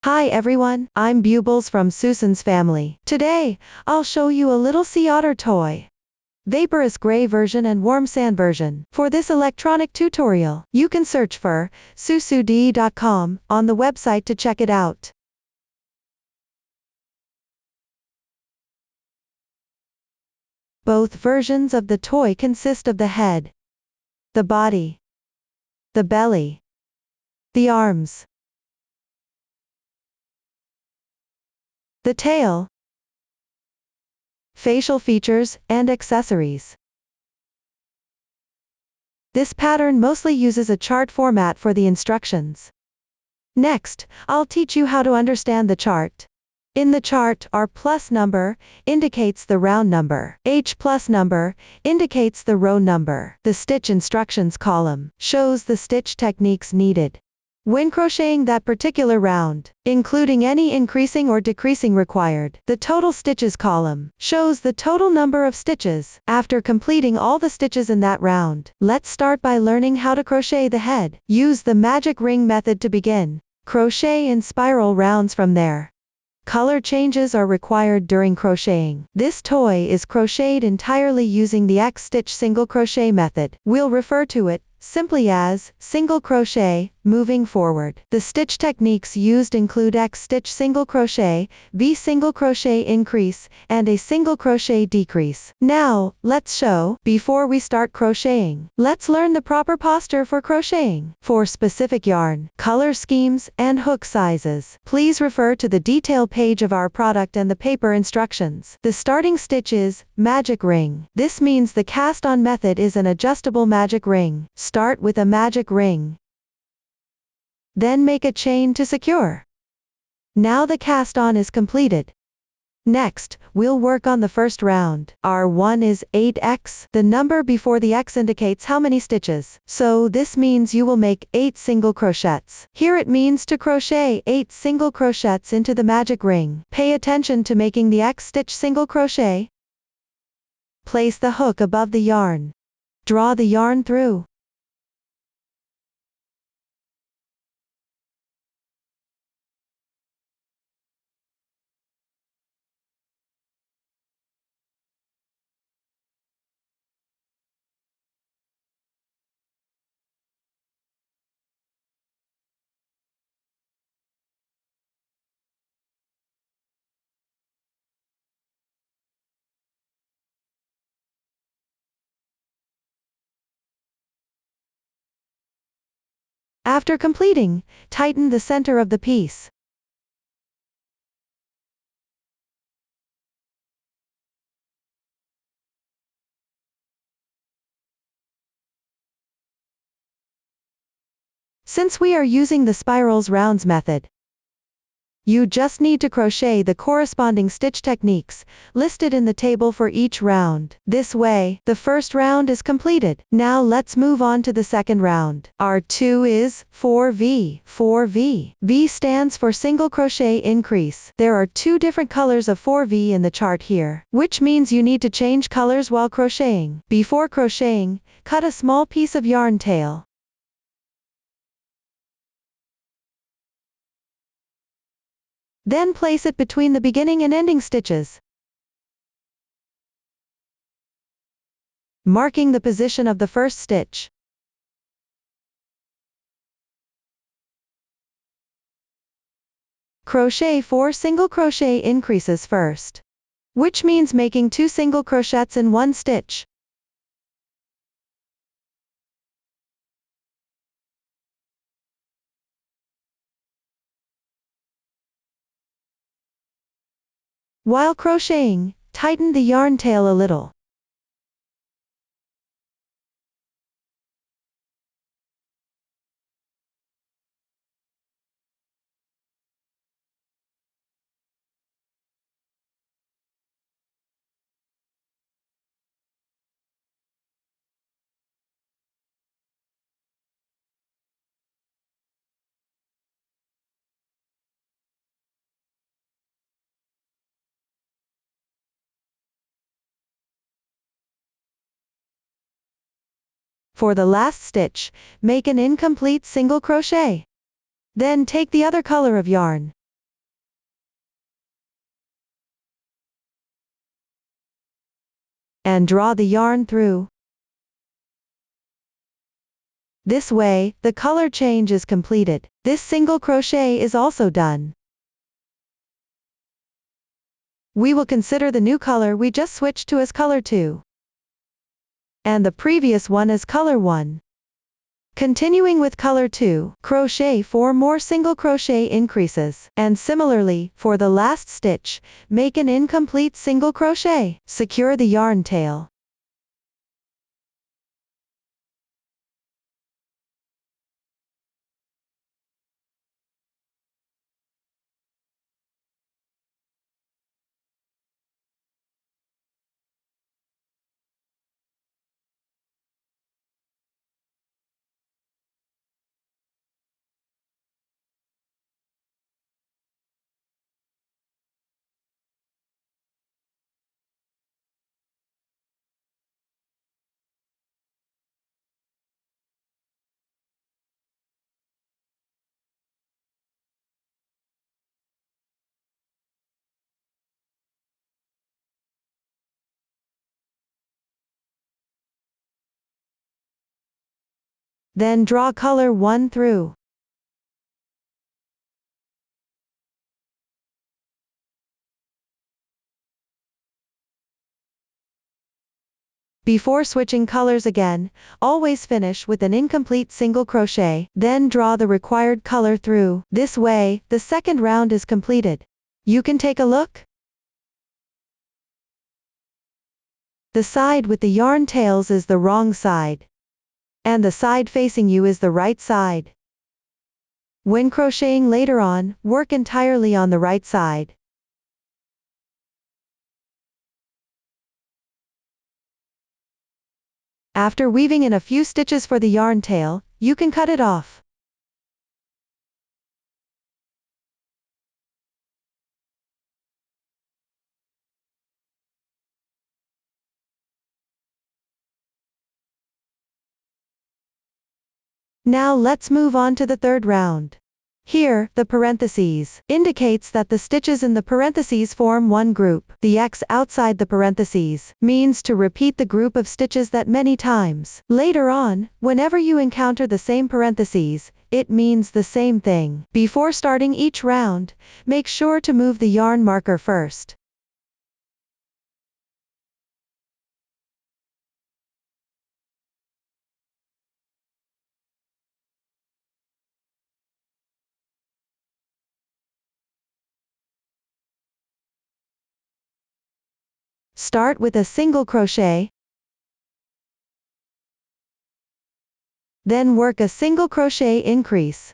Hi everyone, I'm Bubbles from Susan's family. Today, I'll show you a little sea otter toy. Vaporous gray version and warm sand version. For this electronic tutorial, you can search for susud.com on the website to check it out. Both versions of the toy consist of the head, the body, the belly, the arms, the tail, facial features, and accessories. This pattern mostly uses a chart format for the instructions. Next, I'll teach you how to understand the chart. In the chart, R plus number indicates the round number. H plus number indicates the row number. The stitch instructions column shows the stitch techniques needed when crocheting that particular round, including any increasing or decreasing required. The total stitches column shows the total number of stitches after completing all the stitches in that round. Let's start by learning how to crochet the head. Use the magic ring method to begin. Crochet in spiral rounds from there. Color changes are required during crocheting. This toy is crocheted entirely using the X-stitch single crochet method. We'll refer to it simply as single crochet moving forward. The stitch techniques used include X-stitch single crochet, V single crochet increase, and a single crochet decrease. Now, let's show. Before we start crocheting, let's learn the proper posture for crocheting. For specific yarn, color schemes, and hook sizes, please refer to the detail page of our product and the paper instructions. The starting stitch is magic ring. This means the cast-on method is an adjustable magic ring. Start with a magic ring. Then make a chain to secure. Now the cast-on is completed. Next, we'll work on the first round. R1 is 8x. The number before the X indicates how many stitches. So this means you will make 8 single crochets. Here it means to crochet 8 single crochets into the magic ring. Pay attention to making the X stitch single crochet. Place the hook above the yarn. Draw the yarn through. After completing, tighten the center of the piece. Since we are using the spirals rounds method, you just need to crochet the corresponding stitch techniques listed in the table for each round. This way, the first round is completed. Now let's move on to the second round. R2 is 4V. 4V. V stands for single crochet increase. There are two different colors of 4V in the chart here, which means you need to change colors while crocheting. Before crocheting, cut a small piece of yarn tail. Then place it between the beginning and ending stitches, marking the position of the first stitch. Crochet 4 single crochet increases first, which means making 2 single crochets in one stitch. While crocheting, tighten the yarn tail a little. For the last stitch, make an incomplete single crochet. Then take the other color of yarn. and draw the yarn through. This way, the color change is completed. This single crochet is also done. We will consider the new color we just switched to as color 2. And the previous one as color 1. Continuing with color 2, crochet 4 more single crochet increases, and similarly, for the last stitch, make an incomplete single crochet. Secure the yarn tail. Then draw color 1 through. Before switching colors again, always finish with an incomplete single crochet, then draw the required color through. This way, the second round is completed. You can take a look. The side with the yarn tails is the wrong side, and the side facing you is the right side. When crocheting later on, work entirely on the right side. After weaving in a few stitches for the yarn tail, you can cut it off. Now let's move on to the third round. Here, the parentheses indicates that the stitches in the parentheses form one group. The X outside the parentheses means to repeat the group of stitches that many times. Later on, whenever you encounter the same parentheses, it means the same thing. Before starting each round, make sure to move the yarn marker first. Start with a single crochet, then work a single crochet increase.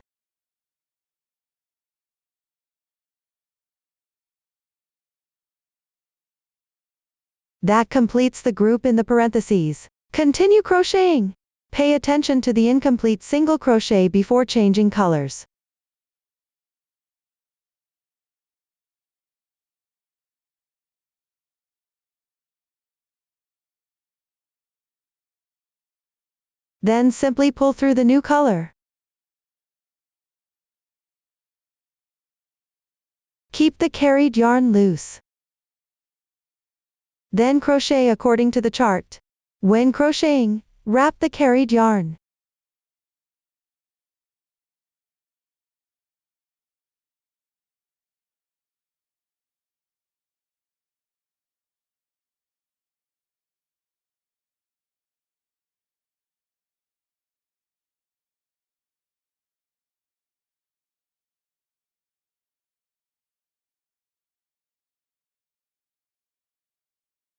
That completes the group in the parentheses. Continue crocheting. Pay attention to the incomplete single crochet before changing colors. Then simply pull through the new color. Keep the carried yarn loose. Then crochet according to the chart. When crocheting, wrap the carried yarn.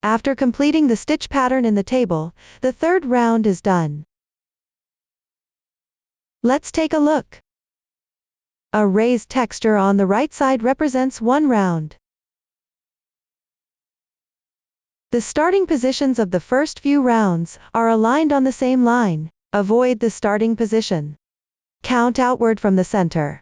After completing the stitch pattern in the table, the third round is done. Let's take a look. A raised texture on the right side represents one round. The starting positions of the first few rounds are aligned on the same line. Avoid the starting position. Count outward from the center.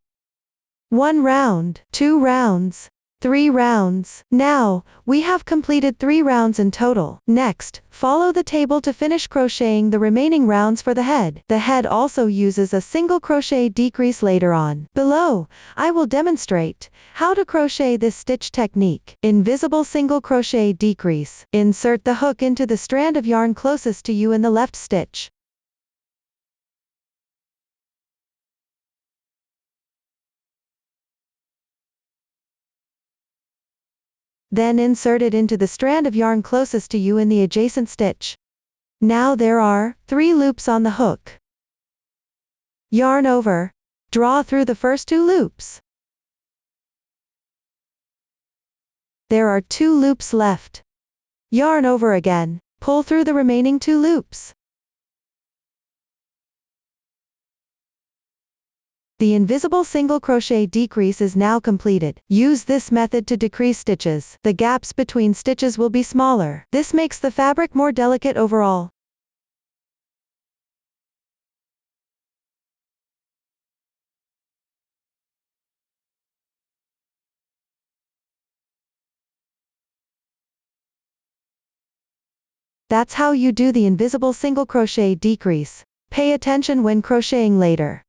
1 round, 2 rounds, 3 rounds. Now, we have completed 3 rounds in total. Next, follow the table to finish crocheting the remaining rounds for the head. The head also uses a single crochet decrease later on. Below, I will demonstrate how to crochet this stitch technique. Invisible single crochet decrease. Insert the hook into the strand of yarn closest to you in the left stitch. Then insert it into the strand of yarn closest to you in the adjacent stitch. Now there are 3 loops on the hook. Yarn over. Draw through the first 2 loops. There are 2 loops left. Yarn over again. Pull through the remaining 2 loops. The invisible single crochet decrease is now completed. Use this method to decrease stitches. The gaps between stitches will be smaller. This makes the fabric more delicate overall. That's how you do the invisible single crochet decrease. Pay attention when crocheting later.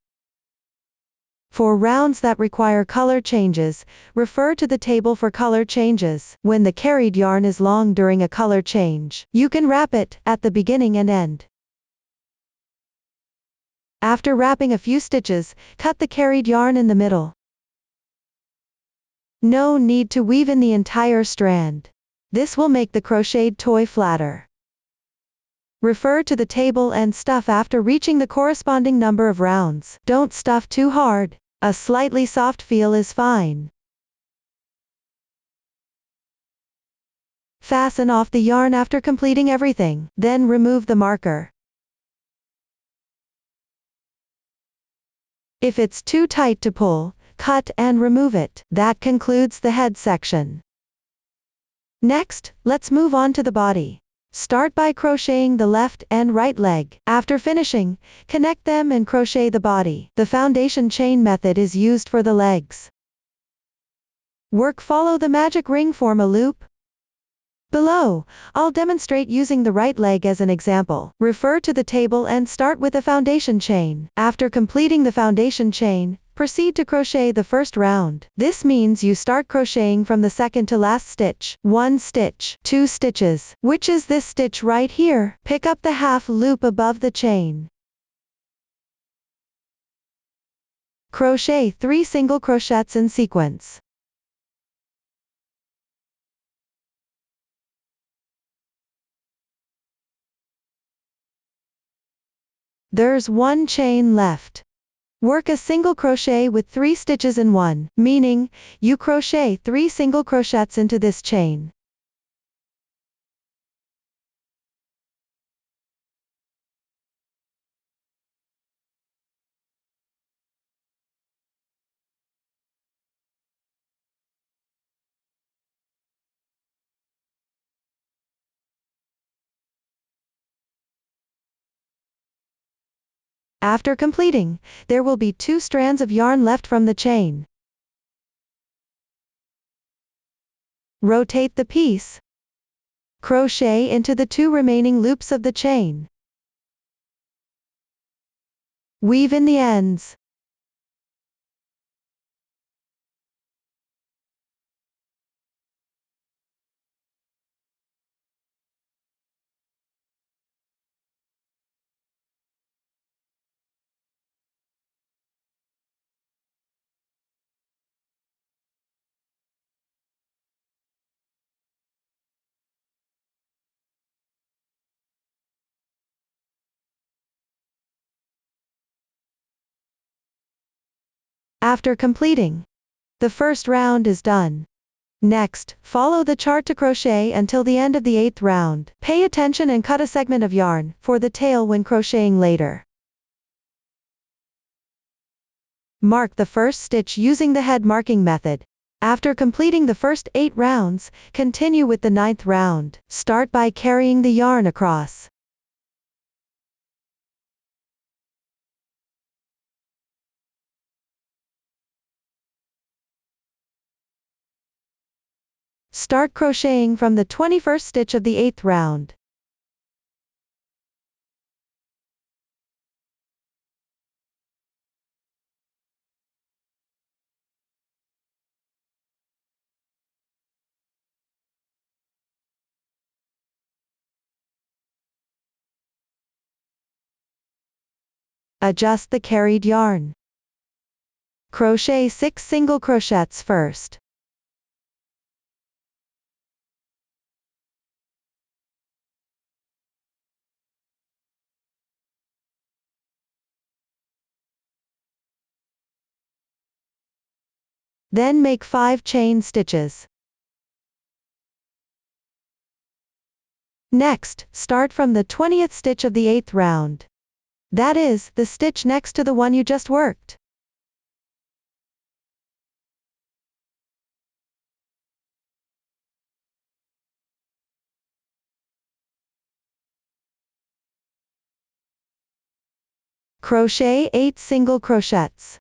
For rounds that require color changes, refer to the table for color changes. When the carried yarn is long during a color change, you can wrap it at the beginning and end. After wrapping a few stitches, cut the carried yarn in the middle. No need to weave in the entire strand. This will make the crocheted toy flatter. Refer to the table and stuff after reaching the corresponding number of rounds. Don't stuff too hard. A slightly soft feel is fine. Fasten off the yarn after completing everything, then remove the marker. If it's too tight to pull, cut and remove it. That concludes the head section. Next, let's move on to the body. Start by crocheting the left and right leg. After finishing, connect them and crochet the body. The foundation chain method is used for the legs. Follow the magic ring, form a loop. Below, I'll demonstrate using the right leg as an example. Refer to the table and start with a foundation chain. After completing the foundation chain, proceed to crochet the first round. This means you start crocheting from the second to last stitch. 1 stitch, 2 stitches, which is this stitch right here. Pick up the half loop above the chain. Crochet 3 single crochets in sequence. There's 1 chain left. Work a single crochet with 3 stitches in one, meaning, you crochet 3 single crochets into this chain. After completing, there will be 2 strands of yarn left from the chain. Rotate the piece. Crochet into the 2 remaining loops of the chain. Weave in the ends. After completing, the first round is done. Next, follow the chart to crochet until the end of the 8th round. Pay attention and cut a segment of yarn for the tail when crocheting later. Mark the first stitch using the head marking method. After completing the first 8 rounds, continue with the 9th round. Start by carrying the yarn across. Start crocheting from the 21st stitch of the 8th round. Adjust the carried yarn. Crochet 6 single crochets first. Then make 5 chain stitches. Next, start from the 20th stitch of the 8th round. That is, the stitch next to the one you just worked. Crochet 8 single crochets.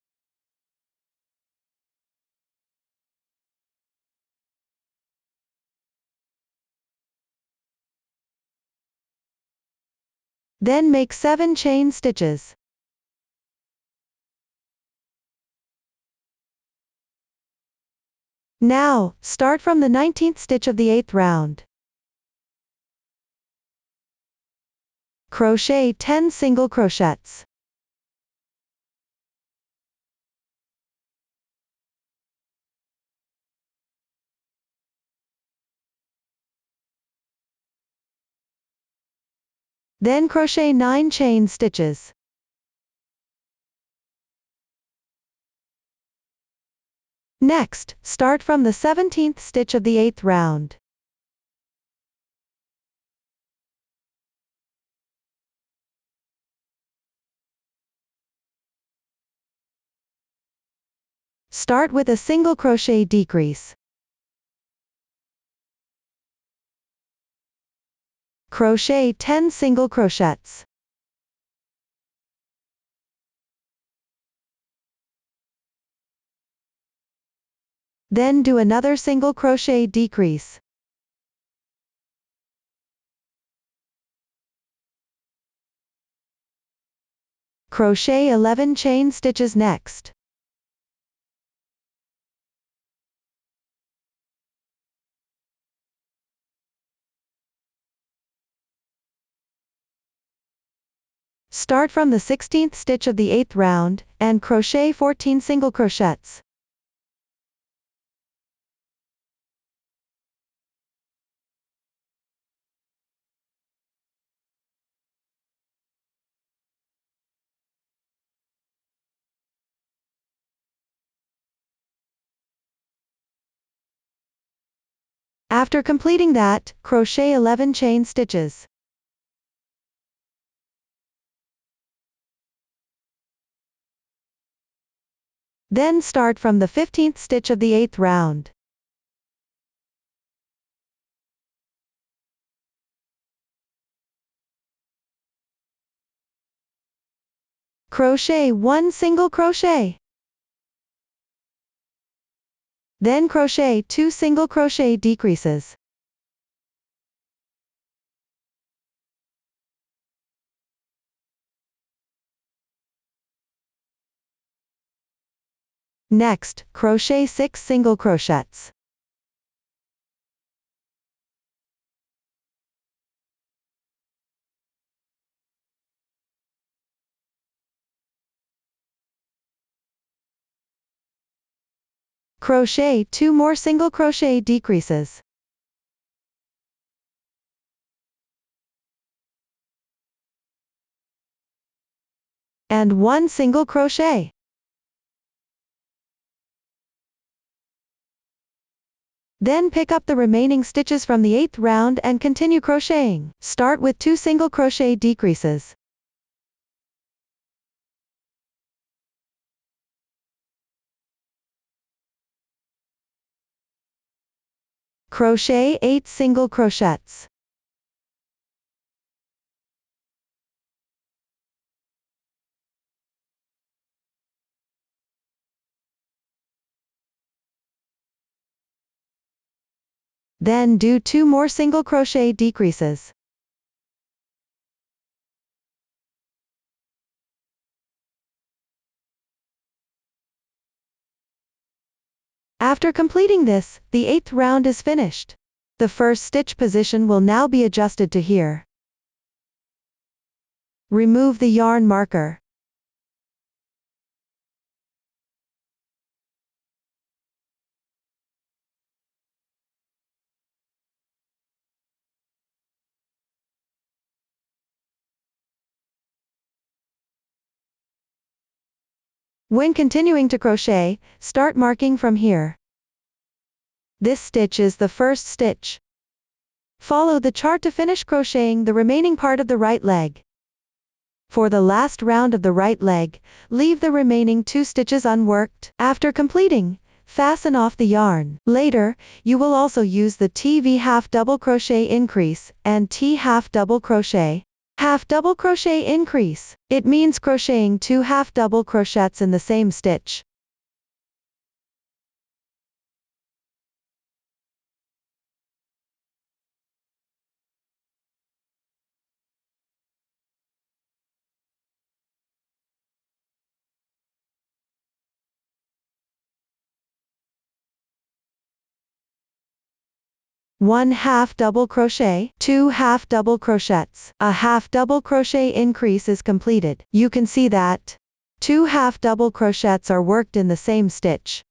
Then make 7 chain stitches. Now, start from the 19th stitch of the 8th round. Crochet 10 single crochets. Then crochet 9 chain stitches. Next, start from the 17th stitch of the 8th round. Start with a single crochet decrease. Crochet 10 single crochets. Then do another single crochet decrease. Crochet 11 chain stitches next. Start from the 16th stitch of the 8th round, and crochet 14 single crochets. After completing that, crochet 11 chain stitches. Then start from the 15th stitch of the 8th round. Crochet 1 single crochet. Then crochet 2 single crochet decreases. Next, crochet 6 single crochets. Crochet 2 more single crochet decreases. And 1 single crochet. Then pick up the remaining stitches from the 8th round and continue crocheting. Start with 2 single crochet decreases. Crochet 8 single crochets. Then do 2 more single crochet decreases. After completing this, the 8th round is finished. The first stitch position will now be adjusted to here. Remove the yarn marker. When continuing to crochet, start marking from here. This stitch is the first stitch. Follow the chart to finish crocheting the remaining part of the right leg. For the last round of the right leg, leave the remaining 2 stitches unworked. After completing, fasten off the yarn. Later, you will also use the TV half double crochet increase and T half double crochet. Half double crochet increase. It means crocheting 2 half double crochets in the same stitch. One half double crochet, 2 half double crochets. A half double crochet increase is completed. You can see that 2 half double crochets are worked in the same stitch.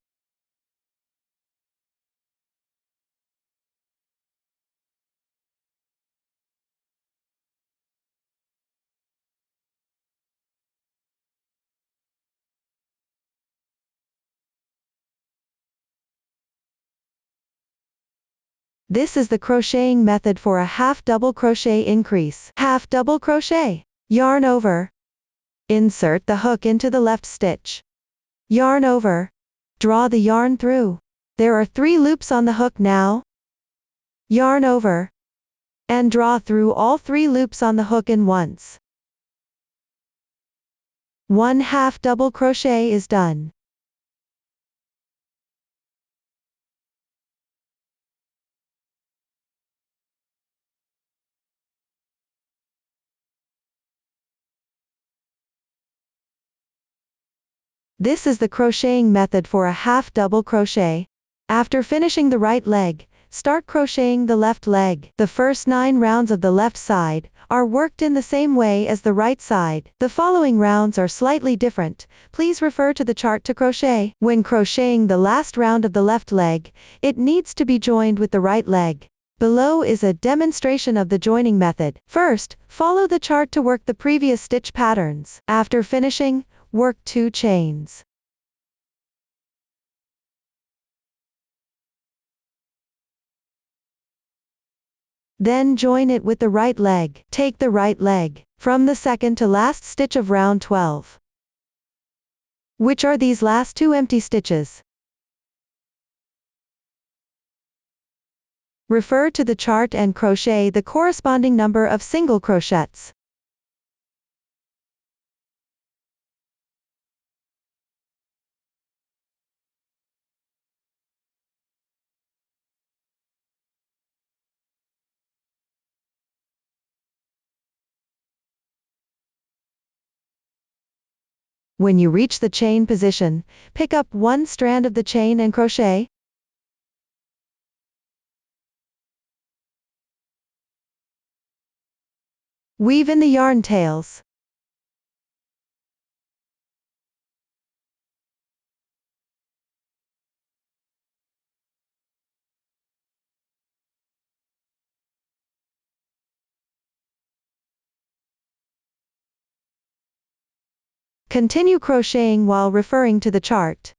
This is the crocheting method for a half double crochet increase. Half double crochet. Yarn over. Insert the hook into the left stitch. Yarn over. Draw the yarn through. There are 3 loops on the hook now. Yarn over. And draw through all 3 loops on the hook in once. 1 half double crochet is done. This is the crocheting method for a half double crochet. After finishing the right leg, start crocheting the left leg. The first 9 rounds of the left side are worked in the same way as the right side. The following rounds are slightly different. Please refer to the chart to crochet. When crocheting the last round of the left leg, it needs to be joined with the right leg. Below is a demonstration of the joining method. First, follow the chart to work the previous stitch patterns. After finishing, work 2 chains. Then join it with the right leg. Take the right leg from the second to last stitch of round 12. Which are these last 2 empty stitches? Refer to the chart and crochet the corresponding number of single crochets. When you reach the chain position, pick up 1 strand of the chain and crochet. Weave in the yarn tails. Continue crocheting while referring to the chart.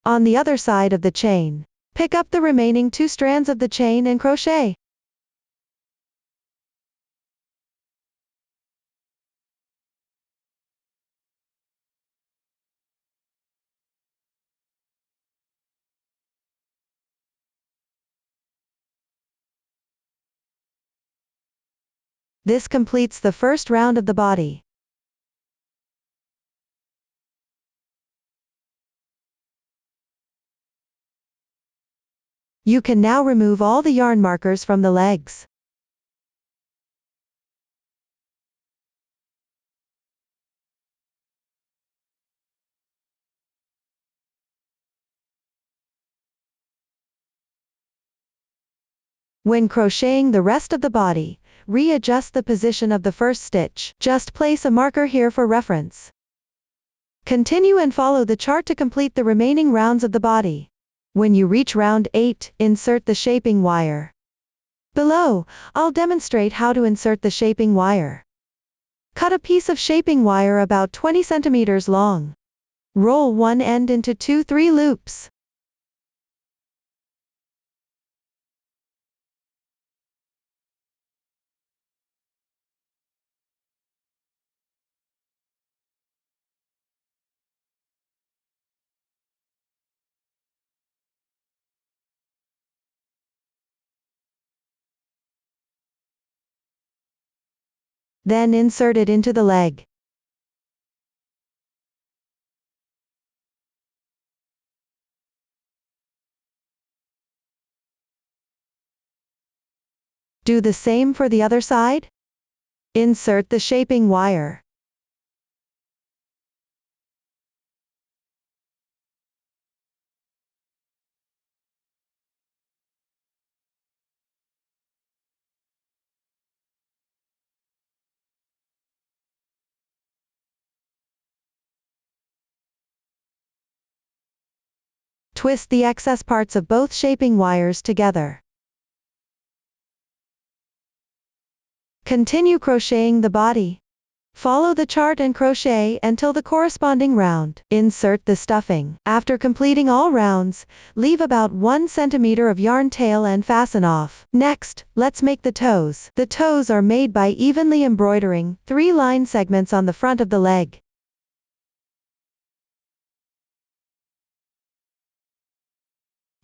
On the other side of the chain, pick up the remaining 2 strands of the chain and crochet. This completes the first round of the body. You can now remove all the yarn markers from the legs. When crocheting the rest of the body, readjust the position of the first stitch. Just place a marker here for reference. Continue and follow the chart to complete the remaining rounds of the body. When you reach round 8, insert the shaping wire. Below, I'll demonstrate how to insert the shaping wire. Cut a piece of shaping wire about 20 centimeters long. Roll one end into 2-3 loops. Then insert it into the leg. Do the same for the other side. Insert the shaping wire. Twist the excess parts of both shaping wires together. Continue crocheting the body. Follow the chart and crochet until the corresponding round. Insert the stuffing. After completing all rounds, leave about 1 centimeter of yarn tail and fasten off. Next, let's make the toes. The toes are made by evenly embroidering 3 line segments on the front of the leg.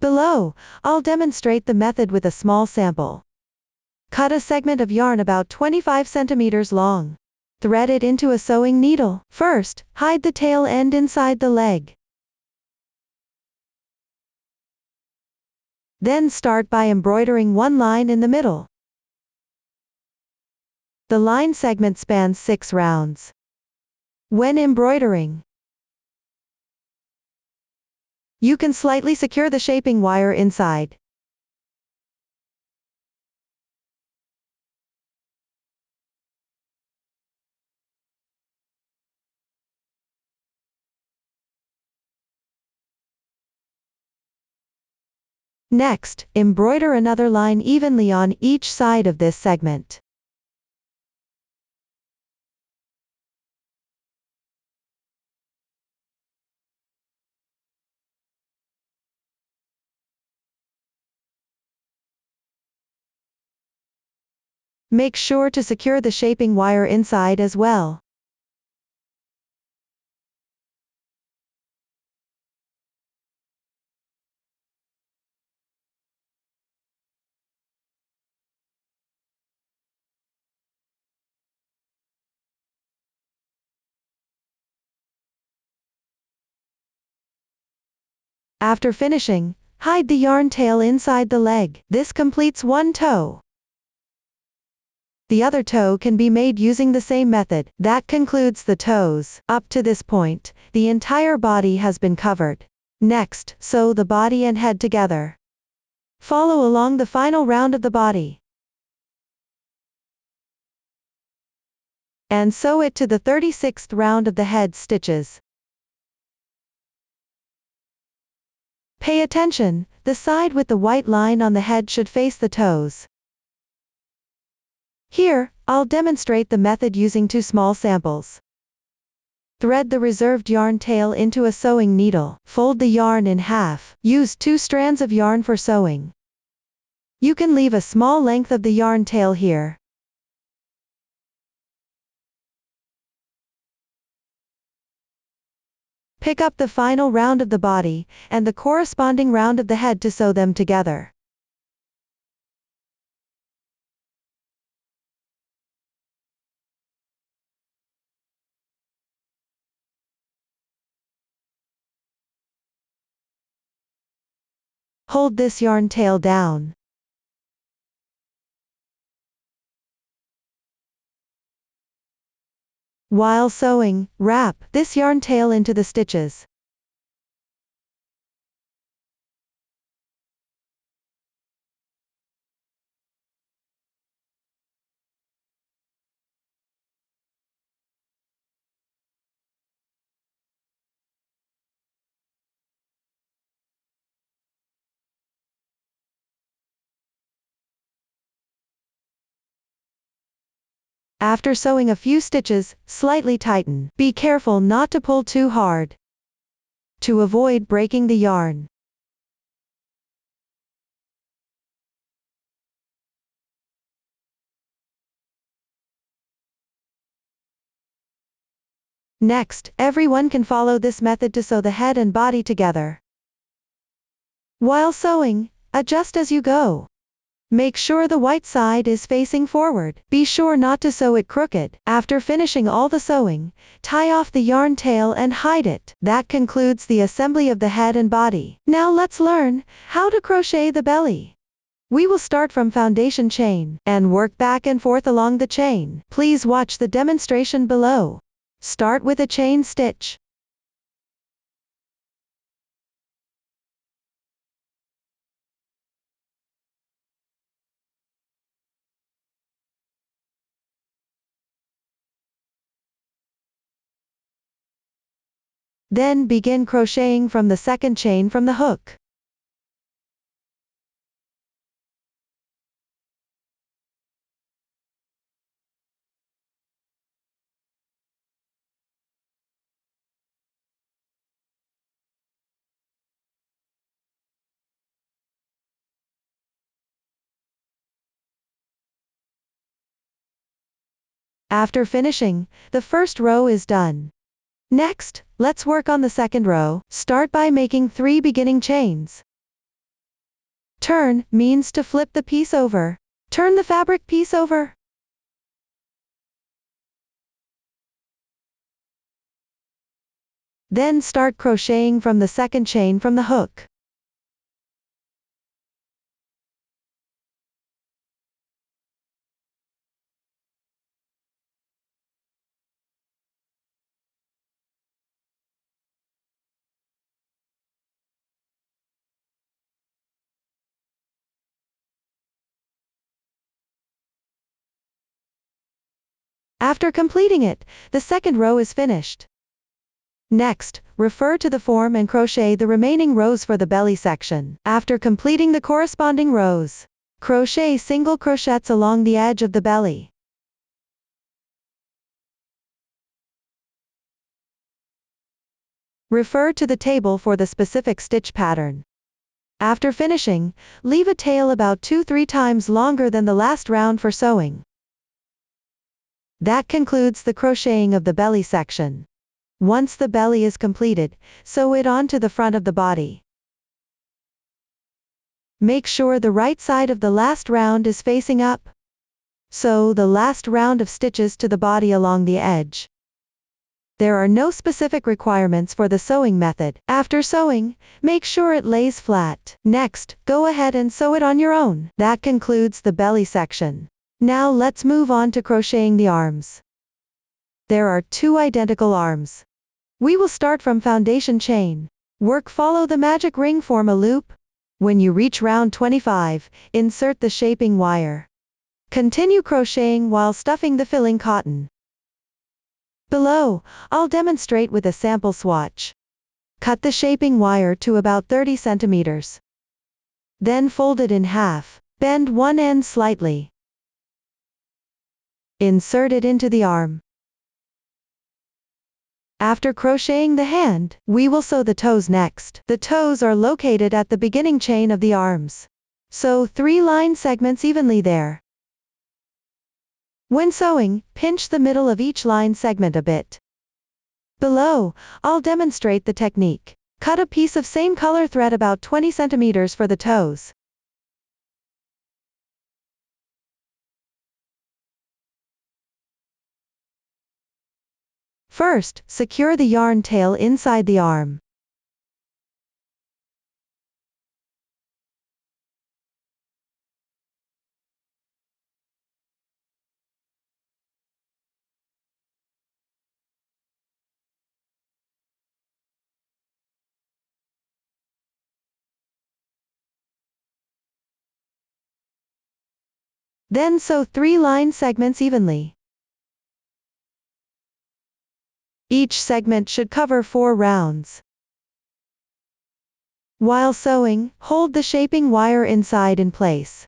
Below, I'll demonstrate the method with a small sample. Cut a segment of yarn about 25 centimeters long. Thread it into a sewing needle. First, hide the tail end inside the leg. Then start by embroidering one line in the middle. The line segment spans 6 rounds. When embroidering, you can slightly secure the shaping wire inside. Next, embroider another line evenly on each side of this segment. Make sure to secure the shaping wire inside as well. After finishing, hide the yarn tail inside the leg. This completes one toe. The other toe can be made using the same method. That concludes the toes. Up to this point, the entire body has been covered. Next, sew the body and head together. Follow along the final round of the body. And sew it to the 36th round of the head stitches. Pay attention, the side with the white line on the head should face the toes. Here, I'll demonstrate the method using 2 small samples. Thread the reserved yarn tail into a sewing needle. Fold the yarn in half. Use 2 strands of yarn for sewing. You can leave a small length of the yarn tail here. Pick up the final round of the body, and the corresponding round of the head to sew them together. Hold this yarn tail down. While sewing, wrap this yarn tail into the stitches. After sewing a few stitches, slightly tighten. Be careful not to pull too hard to avoid breaking the yarn. Next, everyone can follow this method to sew the head and body together. While sewing, adjust as you go. Make sure the white side is facing forward. Be sure not to sew it crooked. After finishing all the sewing, tie off the yarn tail and hide it. That concludes the assembly of the head and body. Now let's learn how to crochet the belly. We will start from foundation chain and work back and forth along the chain. Please watch the demonstration below. Start with a chain stitch. Then begin crocheting from the second chain from the hook. After finishing, the first row is done. Next, let's work on the second row. Start by making 3 beginning chains. Turn means to flip the piece over. Turn the fabric piece over. Then start crocheting from the second chain from the hook. After completing it, the second row is finished. Next, refer to the form and crochet the remaining rows for the belly section. After completing the corresponding rows, crochet single crochets along the edge of the belly. Refer to the table for the specific stitch pattern. After finishing, leave a tail about 2-3 times longer than the last round for sewing. That concludes the crocheting of the belly section. Once the belly is completed, sew it onto the front of the body. Make sure the right side of the last round is facing up. Sew the last round of stitches to the body along the edge. There are no specific requirements for the sewing method. After sewing, make sure it lays flat. Next, go ahead and sew it on your own. That concludes the belly section. Now let's move on to crocheting the arms. There are 2 identical arms. We will start from foundation chain. Follow the magic ring, form a loop. When you reach round 25, insert the shaping wire. Continue crocheting while stuffing the filling cotton. Below, I'll demonstrate with a sample swatch. Cut the shaping wire to about 30 centimeters. Then fold it in half. Bend one end slightly. Insert it into the arm. After crocheting the hand, we will sew the toes next. The toes are located at the beginning chain of the arms. Sew 3 line segments evenly there. When sewing, pinch the middle of each line segment a bit. Below, I'll demonstrate the technique. Cut a piece of same color thread about 20 centimeters for the toes. First, secure the yarn tail inside the arm. Then sew 3 line segments evenly. Each segment should cover 4 rounds. While sewing, hold the shaping wire inside in place.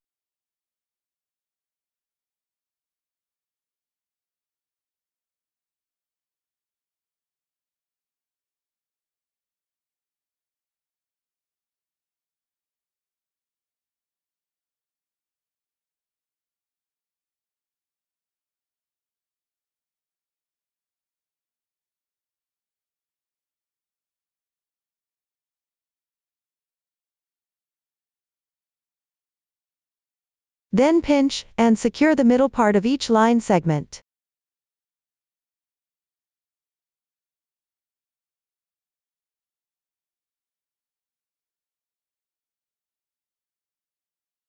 Then pinch and secure the middle part of each line segment.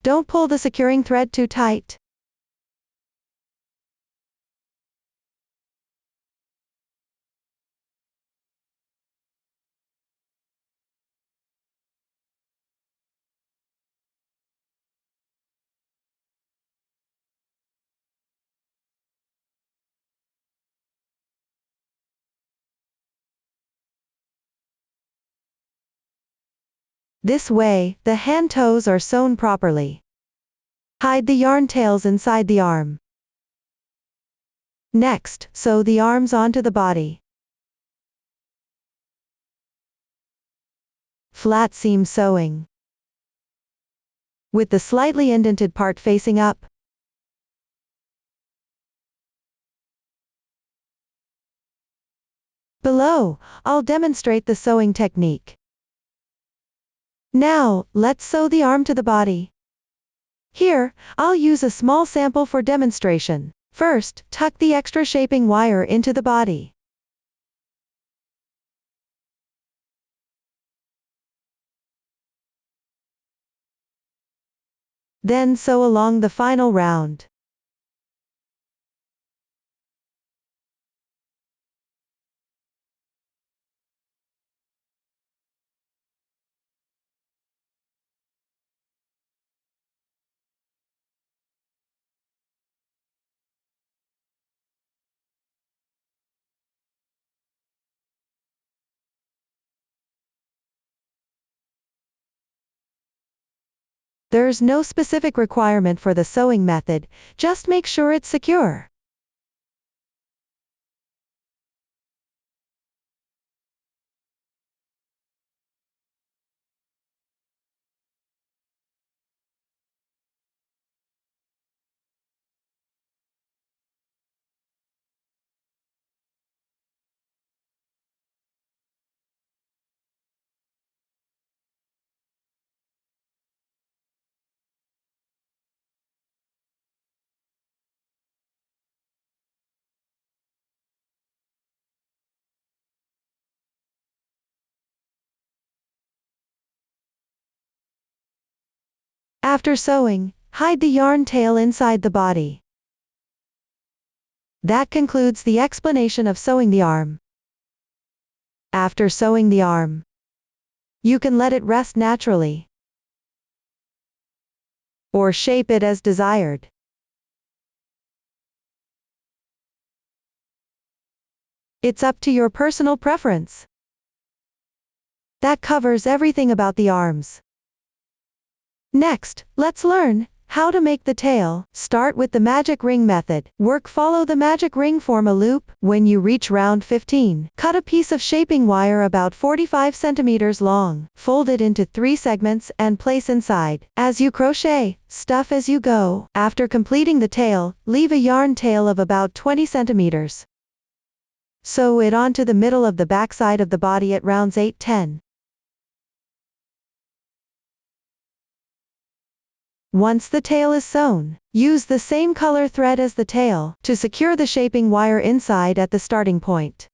Don't pull the securing thread too tight. This way, the hand toes are sewn properly. Hide the yarn tails inside the arm. Next, sew the arms onto the body. Flat seam sewing. With the slightly indented part facing up. Below, I'll demonstrate the sewing technique. Now, let's sew the arm to the body. Here, I'll use a small sample for demonstration. First, tuck the extra shaping wire into the body. Then sew along the final round. There's no specific requirement for the sewing method, just make sure it's secure. After sewing, hide the yarn tail inside the body. That concludes the explanation of sewing the arm. After sewing the arm, you can let it rest naturally, or shape it as desired. It's up to your personal preference. That covers everything about the arms. Next, let's learn how to make the tail. Start with the magic ring method. Follow the magic ring, form a loop. When you reach round 15, cut a piece of shaping wire about 45 centimeters long. Fold it into 3 segments and place inside. As you crochet, stuff as you go. After completing the tail, leave a yarn tail of about 20 centimeters. Sew it onto the middle of the back side of the body at rounds 8-10. Once the tail is sewn, use the same color thread as the tail to secure the shaping wire inside at the starting point.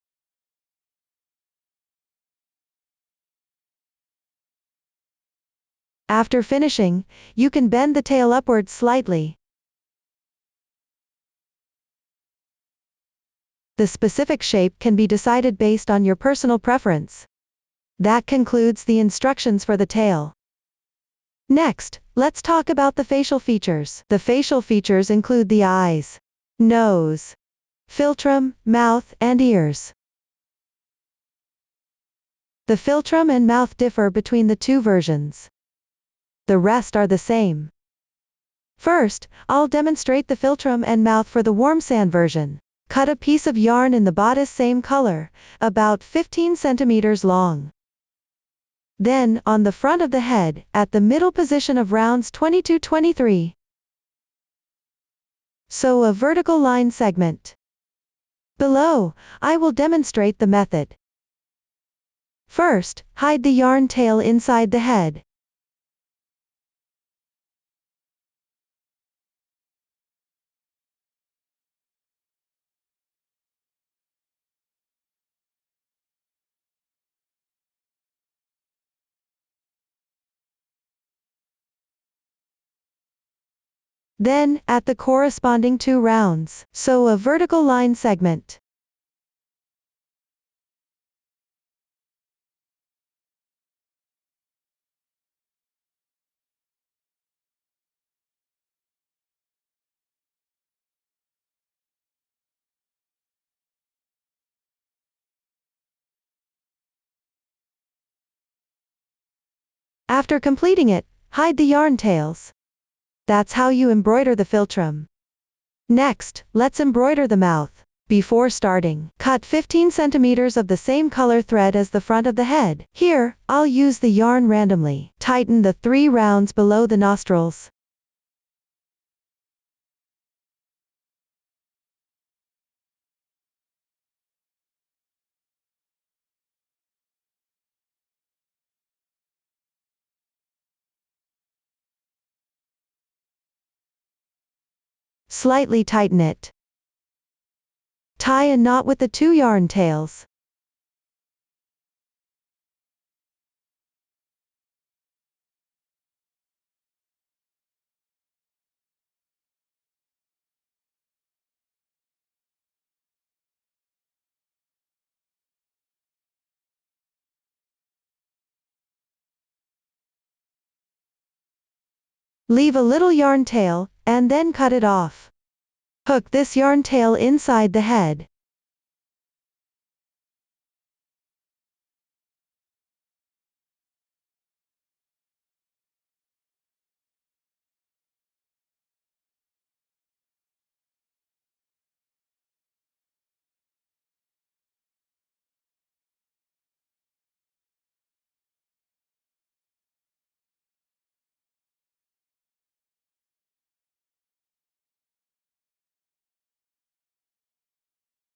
After finishing, you can bend the tail upwards slightly. The specific shape can be decided based on your personal preference. That concludes the instructions for the tail. Next, let's talk about the facial features. The facial features include the eyes, nose, philtrum, mouth, and ears. The philtrum and mouth differ between the two versions. The rest are the same. First, I'll demonstrate the philtrum and mouth for the warm sand version. Cut a piece of yarn in the bodice same color, about 15 centimeters long. Then, on the front of the head, at the middle position of rounds 22-23, sew a vertical line segment. Below, I will demonstrate the method. First, hide the yarn tail inside the head. Then, at the corresponding 2 rounds, sew a vertical line segment. After completing it, hide the yarn tails. That's how you embroider the philtrum. Next, let's embroider the mouth. Before starting, cut 15 centimeters of the same color thread as the front of the head. Here, I'll use the yarn randomly. Tighten the 3 rounds below the nostrils. Slightly tighten it. Tie a knot with the 2 yarn tails. Leave a little yarn tail, and then cut it off. Hook this yarn tail inside the head.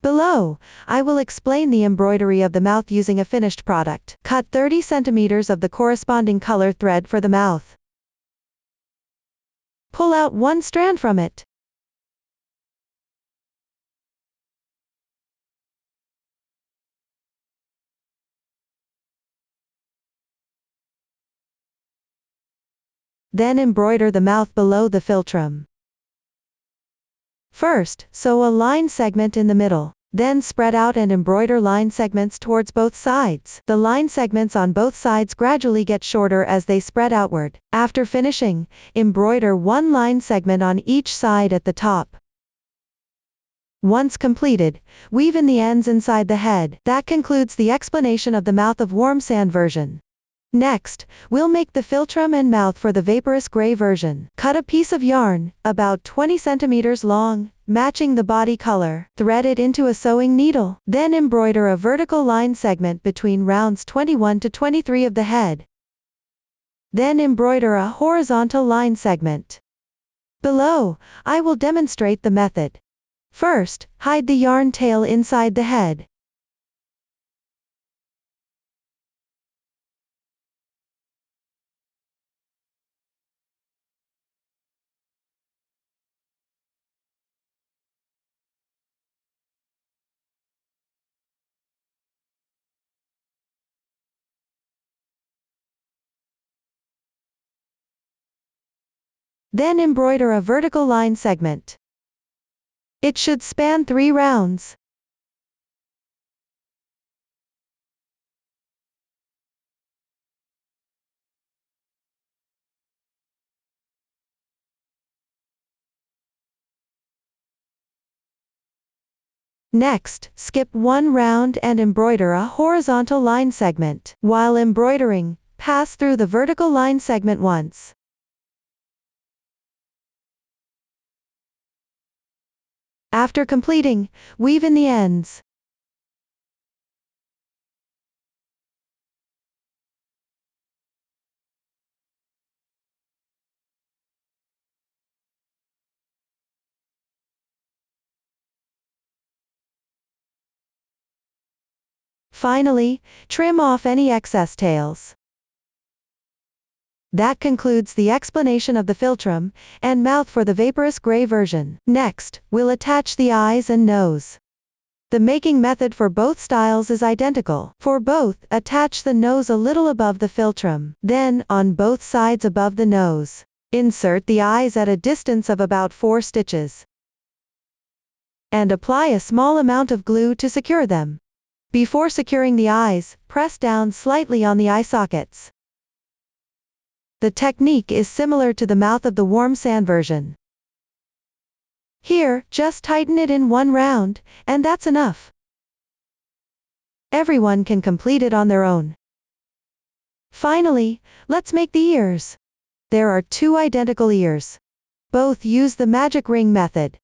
Below, I will explain the embroidery of the mouth using a finished product. Cut 30 centimeters of the corresponding color thread for the mouth. Pull out 1 strand from it. Then embroider the mouth below the philtrum. First, sew a line segment in the middle. Then spread out and embroider line segments towards both sides. The line segments on both sides gradually get shorter as they spread outward. After finishing, embroider 1 line segment on each side at the top. Once completed, weave in the ends inside the head. That concludes the explanation of the mouth of warm sand version. Next, we'll make the philtrum and mouth for the vaporous gray version. Cut a piece of yarn, about 20 centimeters long, matching the body color. Thread it into a sewing needle. Then embroider a vertical line segment between rounds 21 to 23 of the head. Then embroider a horizontal line segment. Below, I will demonstrate the method. First, hide the yarn tail inside the head. Then embroider a vertical line segment. It should span 3 rounds. Next, skip one round and embroider a horizontal line segment. While embroidering, pass through the vertical line segment once. After completing, weave in the ends. Finally, trim off any excess tails. That concludes the explanation of the philtrum and mouth for the vaporous gray version. Next, we'll attach the eyes and nose. The making method for both styles is identical. For both, attach the nose a little above the philtrum. Then, on both sides above the nose, insert the eyes at a distance of about 4 stitches. And apply a small amount of glue to secure them. Before securing the eyes, press down slightly on the eye sockets. The technique is similar to the mouth of the warm sand version. Here, just tighten it in one round, and that's enough. Everyone can complete it on their own. Finally, let's make the ears. There are 2 identical ears. Both use the magic ring method.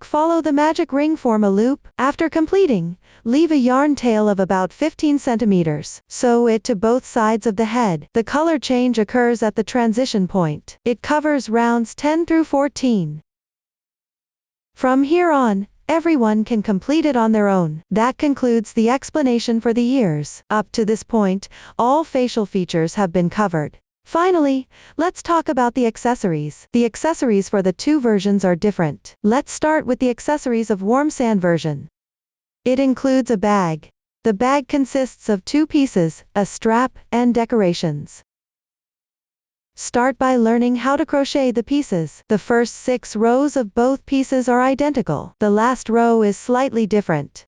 Follow the magic ring, form a loop. After completing, leave a yarn tail of about 15 centimeters. Sew it to both sides of the head. The color change occurs at the transition point. It covers rounds 10 through 14. From here on, everyone can complete it on their own. That concludes the explanation for the ears. Up to this point, all facial features have been covered. Finally, let's talk about the accessories. The accessories for the 2 versions are different. Let's start with the accessories of warm sand version. It includes a bag. The bag consists of 2 pieces, a strap, and decorations. Start by learning how to crochet the pieces. The first 6 rows of both pieces are identical. The last row is slightly different.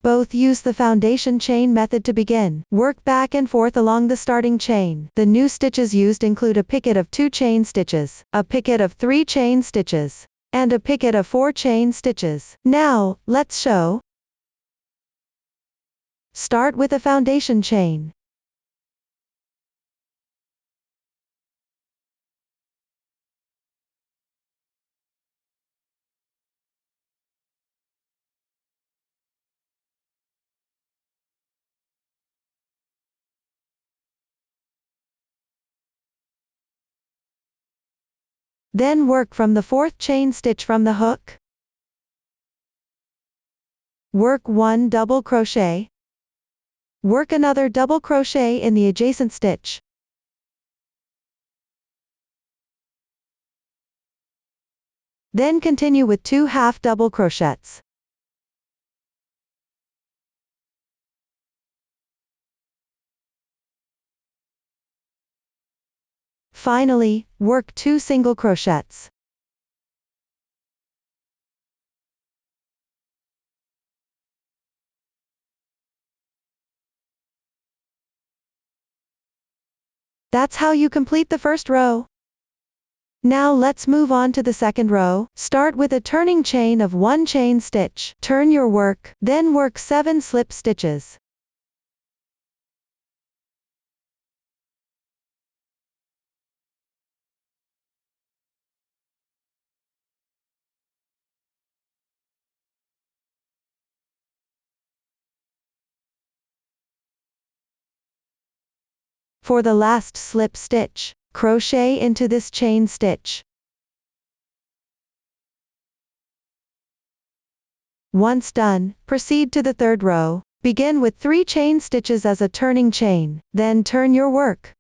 Both use the foundation chain method to begin. Work back and forth along the starting chain. The new stitches used include a picket of 2 chain stitches, a picket of 3 chain stitches, and a picket of 4 chain stitches. Now, let's show. Start with a foundation chain. Then work from the 4th chain stitch from the hook. Work 1 double crochet. Work another double crochet in the adjacent stitch. Then continue with 2 half double crochets. Finally, work 2 single crochets. That's how you complete the first row. Now let's move on to the second row. Start with a turning chain of 1 chain stitch. Turn your work, then work 7 slip stitches. For the last slip stitch, crochet into this chain stitch. Once done, proceed to the third row. Begin with 3 chain stitches as a turning chain, then turn your work.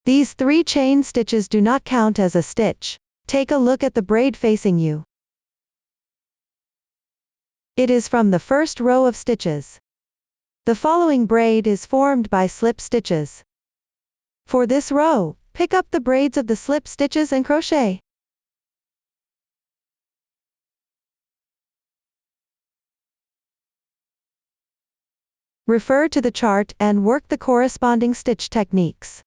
These 3 chain stitches do not count as a stitch. Take a look at the braid facing you. It is from the first row of stitches. The following braid is formed by slip stitches. For this row, pick up the braids of the slip stitches and crochet. Refer to the chart and work the corresponding stitch techniques.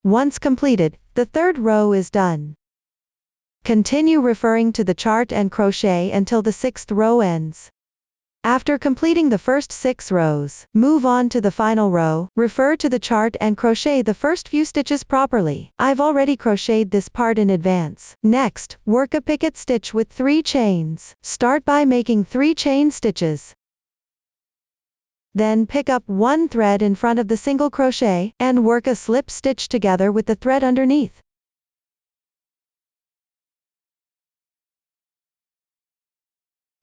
Once completed, the third row is done. Continue referring to the chart and crochet until the sixth row ends. After completing the first 6 rows, move on to the final row, refer to the chart and crochet the first few stitches properly. I've already crocheted this part in advance. Next, work a picket stitch with 3 chains. Start by making 3 chain stitches. Then pick up 1 thread in front of the single crochet, and work a slip stitch together with the thread underneath.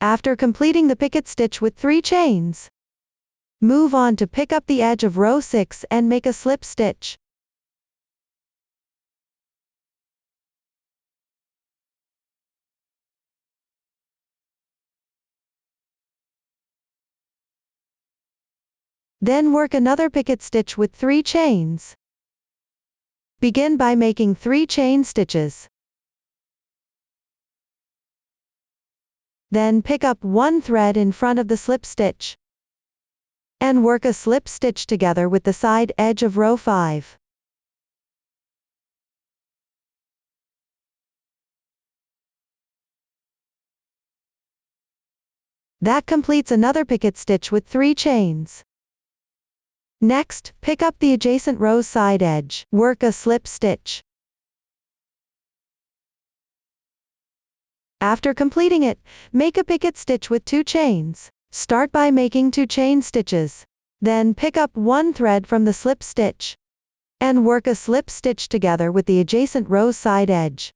After completing the picket stitch with 3 chains, move on to pick up the edge of row 6 and make a slip stitch. Then work another picket stitch with 3 chains. Begin by making 3 chain stitches. Then pick up 1 thread in front of the slip stitch, and work a slip stitch together with the side edge of row 5. That completes another picket stitch with 3 chains. Next, pick up the adjacent row's side edge, work a slip stitch. After completing it, make a picket stitch with 2 chains. Start by making 2 chain stitches. Then pick up 1 thread from the slip stitch, and work a slip stitch together with the adjacent row's side edge.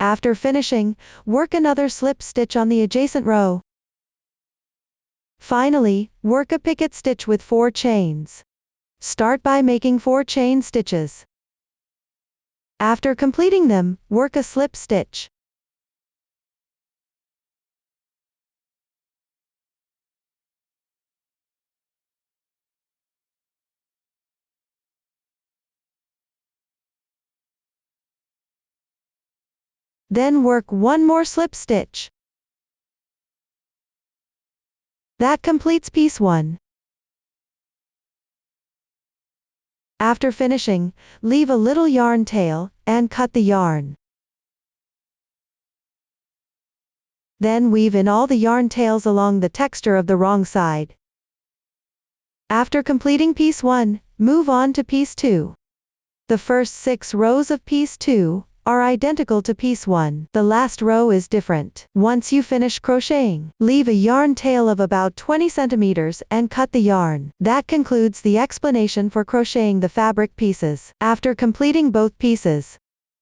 After finishing, work another slip stitch on the adjacent row. Finally, work a picket stitch with 4 chains. Start by making 4 chain stitches. After completing them, work a slip stitch. Then work 1 more slip stitch. That completes piece 1. After finishing, leave a little yarn tail, and cut the yarn. Then weave in all the yarn tails along the texture of the wrong side. After completing piece 1, move on to piece 2. The first 6 rows of piece 2 are identical to piece 1. The last row is different. Once you finish crocheting, leave a yarn tail of about 20 centimeters and cut the yarn. That concludes the explanation for crocheting the fabric pieces. After completing both pieces,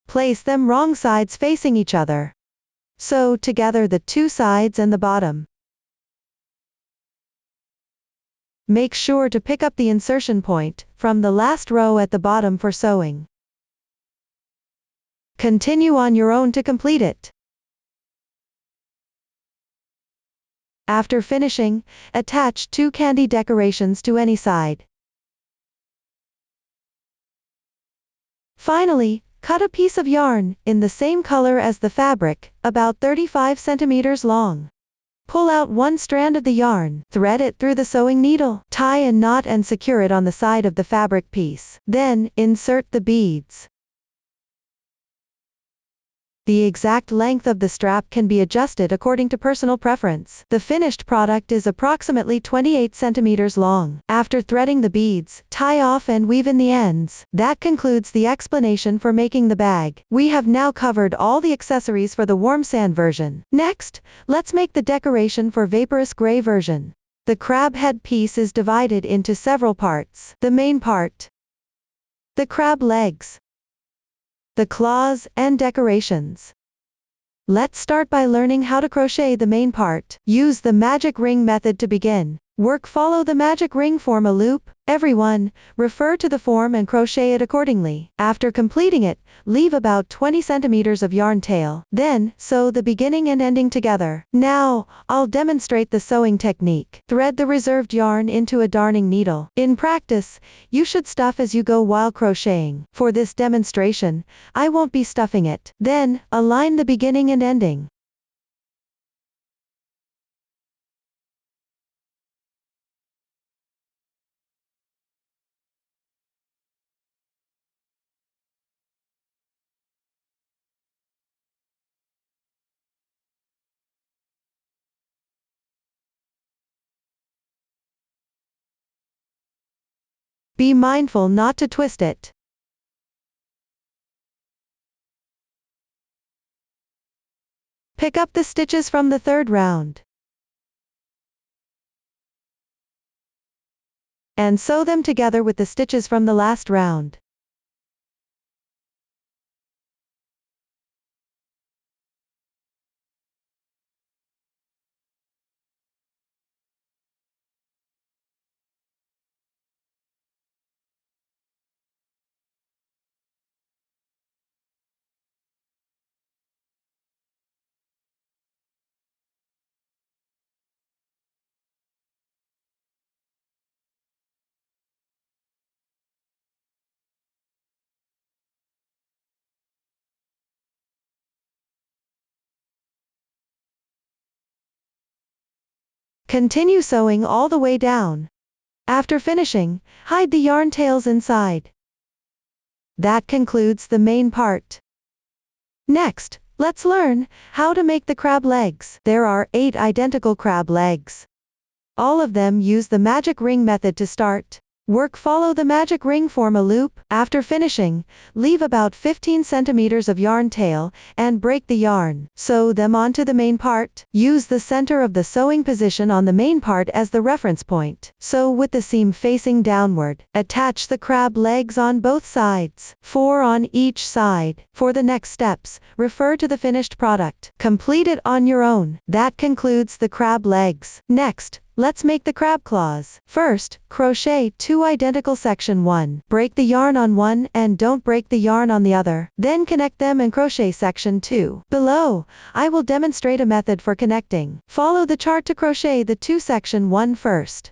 place them wrong sides facing each other. Sew together the 2 sides and the bottom. Make sure to pick up the insertion point from the last row at the bottom for sewing. Continue on your own to complete it. After finishing, attach 2 candy decorations to any side. Finally, cut a piece of yarn in the same color as the fabric, about 35 centimeters long. Pull out 1 strand of the yarn, thread it through the sewing needle, tie a knot and secure it on the side of the fabric piece. Then, insert the beads. The exact length of the strap can be adjusted according to personal preference. The finished product is approximately 28 centimeters long. After threading the beads, tie off and weave in the ends. That concludes the explanation for making the bag. We have now covered all the accessories for the warm sand version. Next, let's make the decoration for vaporous gray version. The crab head piece is divided into several parts. The main part, the crab legs, the claws, and decorations. Let's start by learning how to crochet the main part. Use the magic ring method to begin. Follow the magic ring, form a loop. Everyone, refer to the form and crochet it accordingly. After completing it, leave about 20 centimeters of yarn tail. Then, sew the beginning and ending together. Now, I'll demonstrate the sewing technique. Thread the reserved yarn into a darning needle. In practice, you should stuff as you go while crocheting. For this demonstration, I won't be stuffing it. Then, align the beginning and ending. Be mindful not to twist it. Pick up the stitches from the third round and sew them together with the stitches from the last round. Continue sewing all the way down. After finishing, hide the yarn tails inside. That concludes the main part. Next, let's learn how to make the crab legs. There are 8 identical crab legs. All of them use the magic ring method to start. Follow the magic ring, form a loop. After finishing, leave about 15 centimeters of yarn tail, and break the yarn. Sew them onto the main part. Use the center of the sewing position on the main part as the reference point. Sew with the seam facing downward. Attach the crab legs on both sides, 4 on each side. For the next steps, refer to the finished product. Complete it on your own. That concludes the crab legs. Next, let's make the crab claws. First, crochet 2 identical section 1. Break the yarn on one and don't break the yarn on the other. Then connect them and crochet section 2. Below, I will demonstrate a method for connecting. Follow the chart to crochet the 2 section 1 first.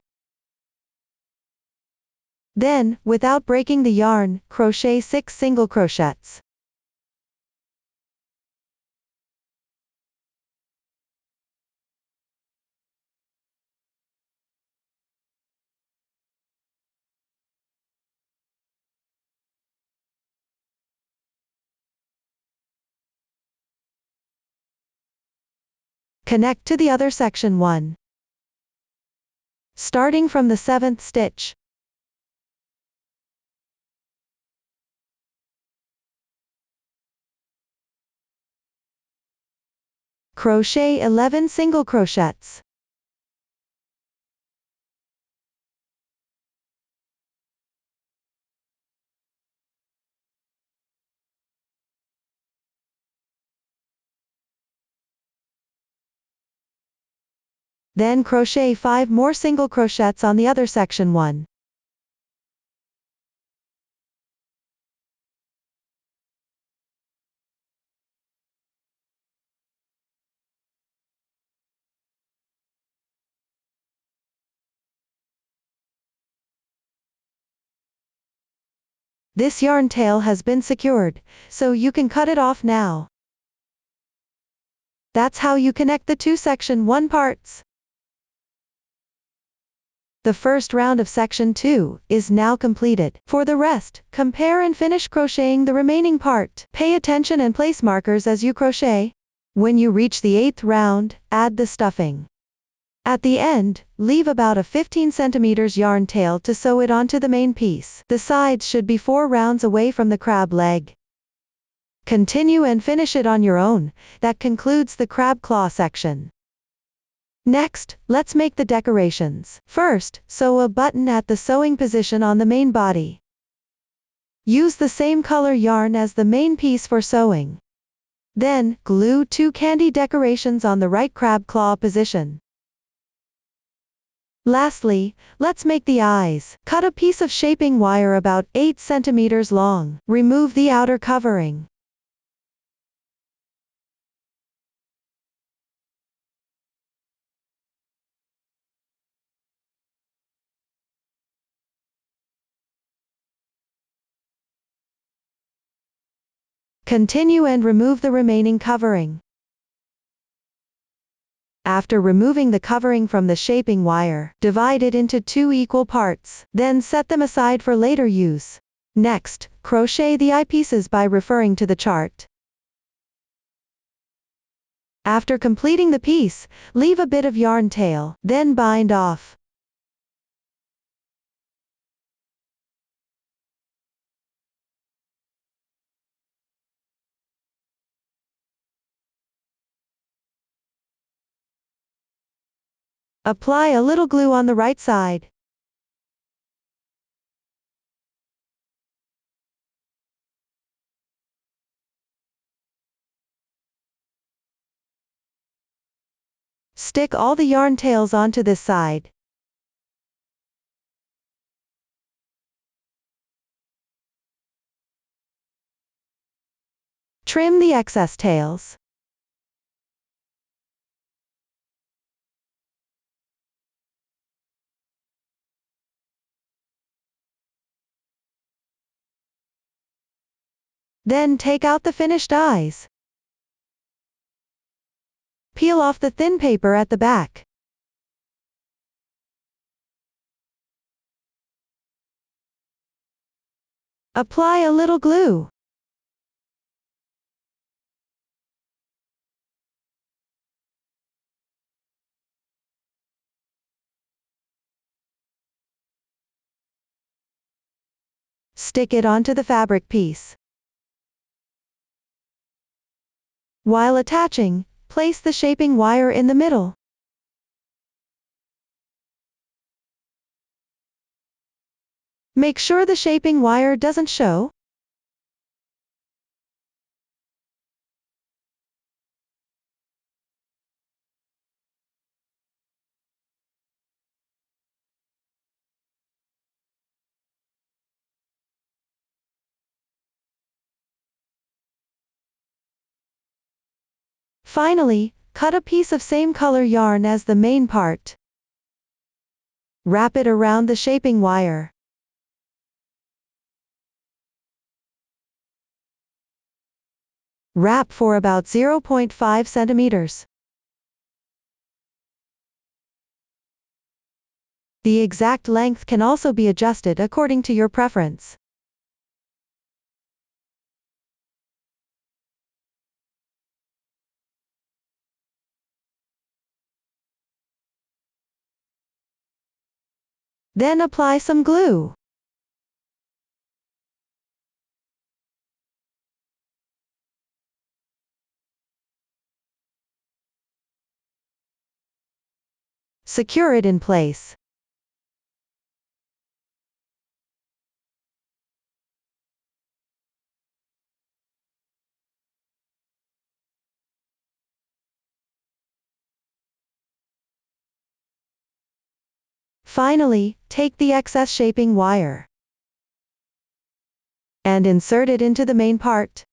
Then, without breaking the yarn, crochet 6 single crochets. Connect to the other section 1. Starting from the 7th stitch. Crochet 11 single crochets. Then crochet 5 more single crochets on the other section 1. This yarn tail has been secured, so you can cut it off now. That's how you connect the 2 section 1 parts. The first round of section 2 is now completed. For the rest, compare and finish crocheting the remaining part. Pay attention and place markers as you crochet. When you reach the 8th round, add the stuffing. At the end, leave about a 15 centimeters yarn tail to sew it onto the main piece. The sides should be 4 rounds away from the crab leg. Continue and finish it on your own. That concludes the crab claw section. Next, let's make the decorations. First, sew a button at the sewing position on the main body. Use the same color yarn as the main piece for sewing. Then, glue 2 candy decorations on the right crab claw position. Lastly, let's make the eyes. Cut a piece of shaping wire about 8 centimeters long. Remove the outer covering. Continue and remove the remaining covering. After removing the covering from the shaping wire, divide it into 2 equal parts, then set them aside for later use. Next, crochet the eyepieces by referring to the chart. After completing the piece, leave a bit of yarn tail, then bind off. Apply a little glue on the right side. Stick all the yarn tails onto this side. Trim the excess tails. Then take out the finished eyes. Peel off the thin paper at the back. Apply a little glue. Stick it onto the fabric piece. While attaching, place the shaping wire in the middle. Make sure the shaping wire doesn't show. Finally, cut a piece of same color yarn as the main part. Wrap it around the shaping wire. Wrap for about 0.5 centimeters. The exact length can also be adjusted according to your preference. Then apply some glue. Secure it in place. Finally, take the excess shaping wire and insert it into the main part.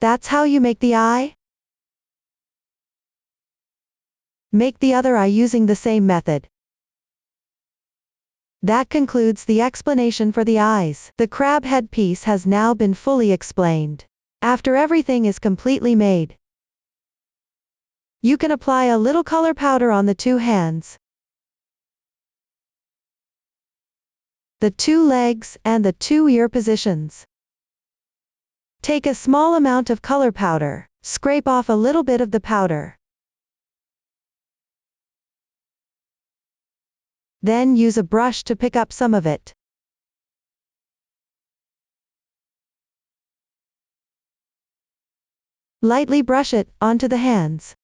That's how you make the eye. Make the other eye using the same method. That concludes the explanation for the eyes. The crab head piece has now been fully explained. After everything is completely made, you can apply a little color powder on the 2 hands, the 2 legs, and the 2 ear positions. Take a small amount of color powder, scrape off a little bit of the powder. Then use a brush to pick up some of it. Lightly brush it onto the hands.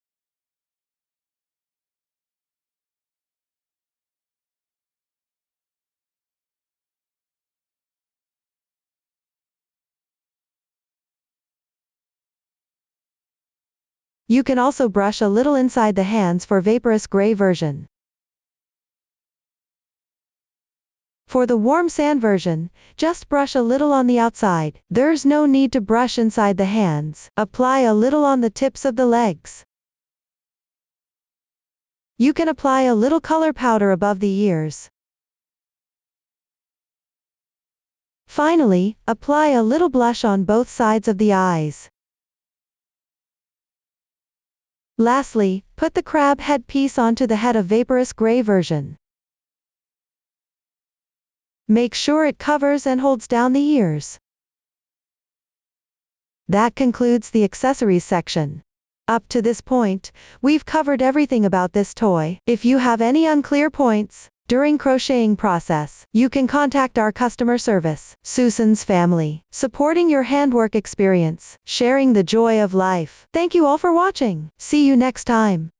You can also brush a little inside the hands for vaporous gray version. For the warm sand version, just brush a little on the outside. There's no need to brush inside the hands. Apply a little on the tips of the legs. You can apply a little color powder above the ears. Finally, apply a little blush on both sides of the eyes. Lastly, put the crab head piece onto the head of vaporous gray version. Make sure it covers and holds down the ears. That concludes the accessories section. Up to this point, we've covered everything about this toy. If you have any unclear points during crocheting process, you can contact our customer service, Susan's Family, supporting your handwork experience, sharing the joy of life. Thank you all for watching. See you next time.